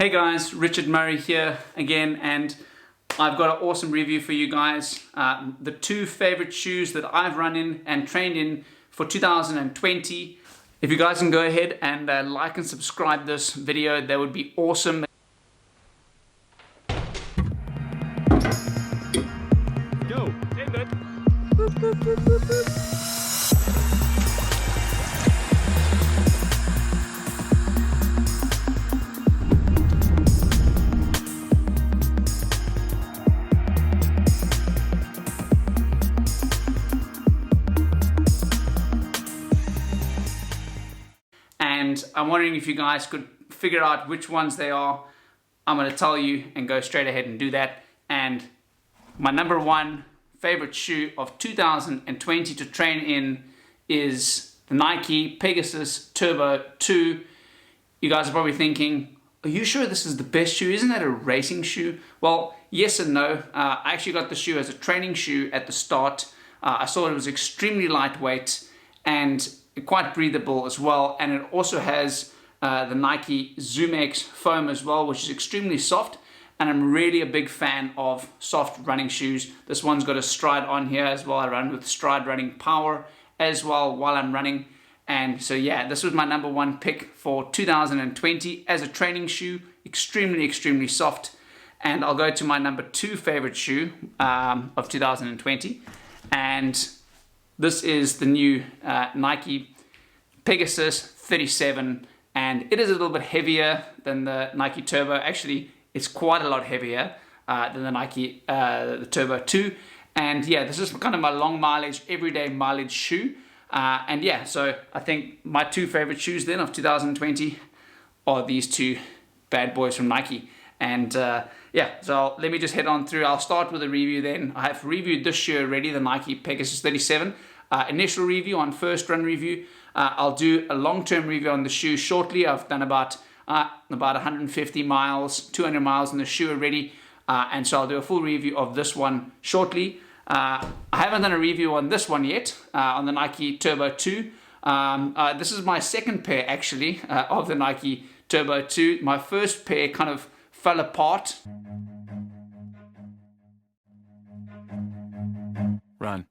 Hey guys, Richard Murray here again, and I've got an awesome review for you guys. The two favorite shoes that I've run in and trained in for 2020. If you guys can go ahead and like and subscribe this video, that would be awesome. Go, stay good. And I'm wondering if you guys could figure out which ones they are. I'm going to tell you and go straight ahead and do that. And my number one favorite shoe of 2020 to train in is the Nike Pegasus Turbo 2. You guys are probably thinking, are you sure this is the best shoe? Isn't that a racing shoe? Well, yes and no. I actually got the shoe as a training shoe at the start. I saw it was extremely lightweight and quite breathable as well, and it also has the Nike ZoomX foam as well, which is extremely soft, and I'm really a big fan of soft running shoes. This one's got a Stride on here as well. I run with Stride Running Power as well while I'm running, and so yeah, this was my number one pick for 2020 as a training shoe. Extremely soft. And I'll go to my number two favorite shoe of 2020, and this is the new Nike Pegasus 37, and it is a little bit heavier than the Nike Turbo. Actually, it's quite a lot heavier than the Nike the Turbo 2. And yeah, this is kind of my long mileage, everyday mileage shoe. And yeah, so I think my two favorite shoes then of 2020 are these two bad boys from Nike. And yeah, so let me just head on through. I'll start with a review then. I have reviewed this shoe already, the Nike Pegasus 37. Initial review on first run review. I'll do a long-term review on the shoe shortly. I've done about 150 miles, 200 miles in the shoe already. And so I'll do a full review of this one shortly. I haven't done a review on this one yet, on the Nike Turbo 2. This is my second pair actually of the Nike Turbo 2. My first pair kind of fell apart. Run.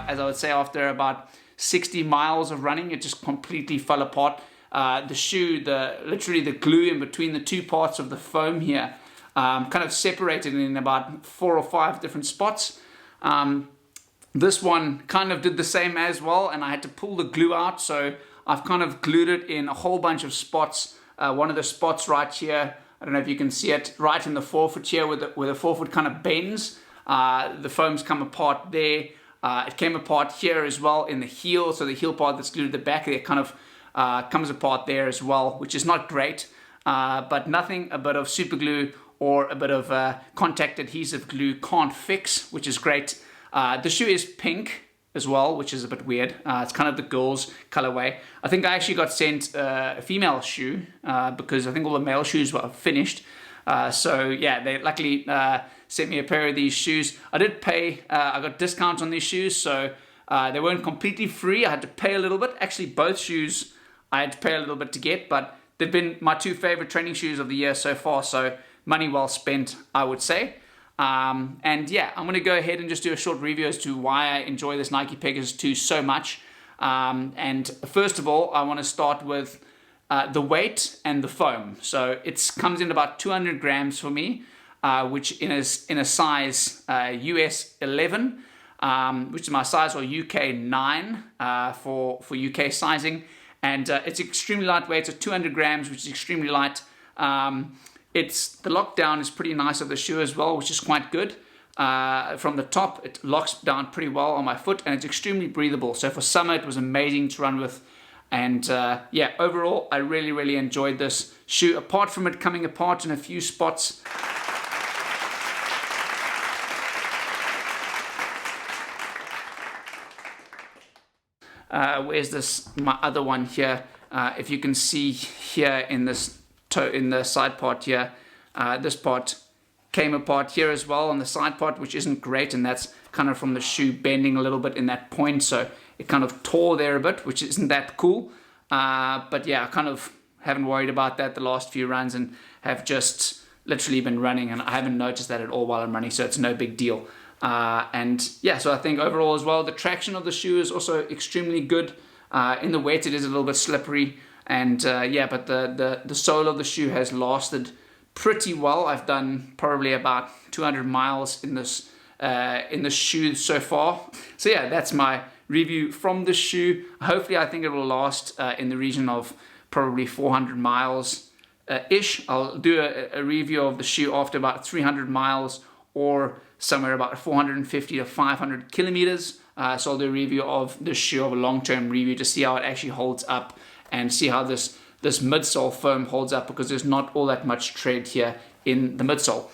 As I would say, after about 60 miles of running, it just completely fell apart. The shoe, literally the glue in between the two parts of the foam here, kind of separated in about 4 or 5 different spots. This one kind of did the same as well, and I had to pull the glue out, so I've kind of glued it in a whole bunch of spots. One of the spots right here, I don't know if you can see it, right in the forefoot here where the forefoot kind of bends. The foam's come apart there. It came apart here as well in the heel, so the heel part that's glued to the back there kind of comes apart there as well, which is not great, but nothing a bit of super glue or a bit of contact adhesive glue can't fix, which is great. The shoe is pink as well, which is a bit weird. It's kind of the girls' colorway. I think I actually got sent a female shoe because I think all the male shoes were finished. So yeah, they luckily sent me a pair of these shoes. I did pay, I got discounts on these shoes, so they weren't completely free. I had to pay a little bit. Actually, both shoes I had to pay a little bit to get, but they've been my two favorite training shoes of the year so far, so money well spent, I would say. And yeah, I'm going to go ahead and just do a short review as to why I enjoy this Nike Pegasus 2 so much. And first of all, I want to start with the weight and the foam. So it comes in about 200 grams for me, which in a size US 11, which is my size, or UK 9 for UK sizing. And it's extremely lightweight, so 200 grams, which is extremely light. The lockdown is pretty nice of the shoe as well, which is quite good. From the top, it locks down pretty well on my foot, and it's extremely breathable. So for summer, it was amazing to run with. And yeah, overall, I really enjoyed this shoe, apart from it coming apart in a few spots. Where's this? My other one here. If you can see here in this in the side part here, this part came apart here as well on the side part, which isn't great, and that's kind of from the shoe bending a little bit in that point. So it kind of tore there a bit, which isn't that cool. But yeah, I kind of haven't worried about that the last few runs and have just literally been running, and I haven't noticed that at all while I'm running, so it's no big deal. And yeah, so I think overall as well, the traction of the shoe is also extremely good. In the wet, it is a little bit slippery, and yeah, but the sole of the shoe has lasted pretty well. I've done probably about 200 miles in this shoe so far. So yeah, that's my review from this shoe. Hopefully, I think it will last in the region of probably 400 miles ish. I'll do a review of the shoe after about 300 miles or somewhere about 450 to 500 kilometers. So I'll do a review of this shoe, of a long-term review, to see how it actually holds up and see how this midsole foam holds up, because there's not all that much tread here in the midsole.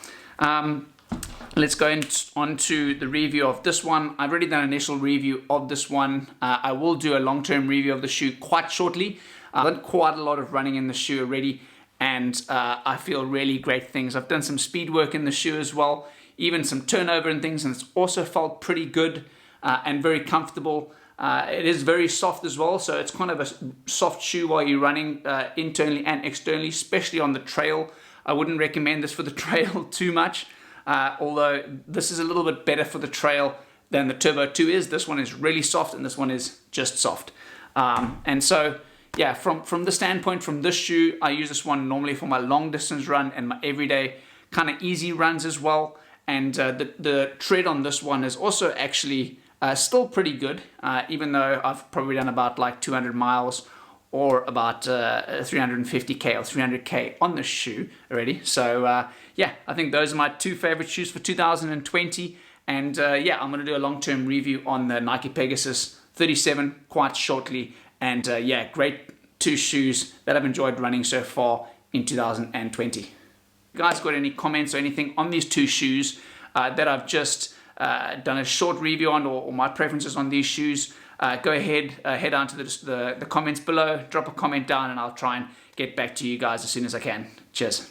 Let's go on to the review of this one. I've already done an initial review of this one. I will do a long-term review of the shoe quite shortly. I've done quite a lot of running in the shoe already, and I feel really great things. I've done some speed work in the shoe as well, even some turnover and things, and it's also felt pretty good and very comfortable. It is very soft as well, so it's kind of a soft shoe while you're running internally and externally, especially on the trail. I wouldn't recommend this for the trail too much, although this is a little bit better for the trail than the Turbo 2 is. This one is really soft, and this one is just soft. And so, yeah, from the standpoint, from this shoe, I use this one normally for my long distance run and my everyday kind of easy runs as well. And the tread on this one is also actually still pretty good, even though I've probably done about like 200 miles or about 350k or 300k on this shoe already. So yeah, I think those are my two favorite shoes for 2020. And yeah, I'm going to do a long-term review on the Nike Pegasus 37 quite shortly. And yeah, great two shoes that I've enjoyed running so far in 2020. If you guys got any comments or anything on these two shoes that I've just done a short review on, or my preferences on these shoes, go ahead, head down to the comments below, drop a comment down, and I'll try and get back to you guys as soon as I can. Cheers.